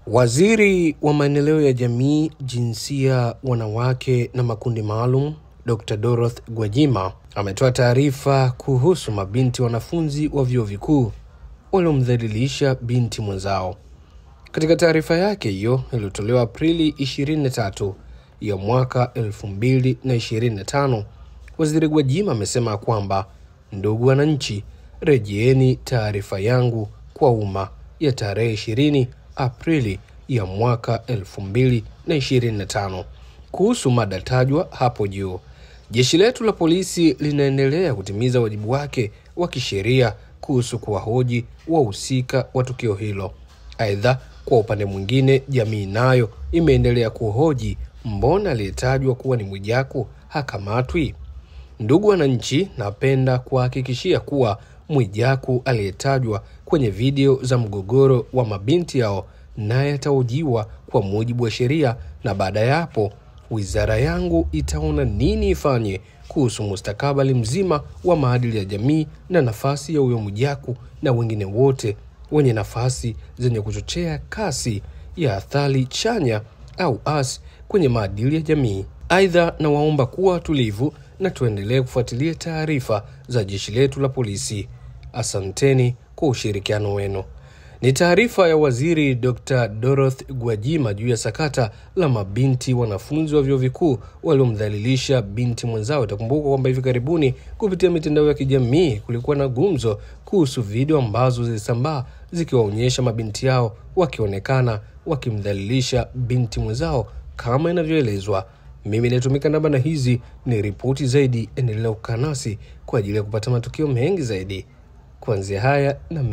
Waziri wa maendeleo ya jamii, jinsia, wanawake na makundi maalum, Dr. Dorothy Gwajima ametoa taarifa kuhusu mabinti wanafunzi wa vyuo vikuu waliomdhalilisha binti mwenzao. Katika taarifa yake hiyo iliyotolewa Aprili 23 ya mwaka 2025, Waziri Gwajima amesema kwamba, ndugu wananchi, rejeeni taarifa yangu kwa umma ya tarehe 20 Aprili ya mwaka 2025 kuhusu mada tajwa hapo juu. Jeshi letu la polisi linaendelea kutimiza wajibu wake wa kisheria kuhusu kuwahoji wahusika wa tukio hilo. Aidha, kwa upande mwingine, jamii nayo imeendelea kuhoji mbona aliyetajwa kuwa ni Mwijaku hakamatwi. Ndugu wananchi, napenda kuhakikishia kuwa Mwijaku aliyetajwa kwenye video za mgogoro wa mabinti hao naye atahojiwa kwa mujibu wa sheria, na baada ya hapo wizara yangu itaona nini ifanye kuhusu mustakabali mzima wa maadili ya jamii na nafasi ya huyo Mwijaku na wengine wote wenye nafasi zenye kuchochea kasi ya athari chanya au asi kwenye maadili ya jamii. Aidha, na waomba kuwa tulivu na tuendelee kufuatilia taarifa za jeshi letu la polisi. Asanteni kwa ushirikiano wenu. Ni taarifa ya Waziri Dr. Dorothy Gwajima juu ya sakata la mabinti wanafunzi wa vyuo vikuu waliomdhalilisha binti mwenzao. Itakumbuka kwamba hivi karibuni kupitia mitandao ya kijamii kulikuwa na gumzo kuhusu video ambazo zilisambaa zikiwaonyesha mabinti hao wakionekana wakimdhalilisha binti mwenzao kama inavyoelezwa. Mimi natumika namba na hizi ni ripoti zaidi. Endelea kukaa nasi kwa ajili ya kupata matukio mengi zaidi kuanzia haya na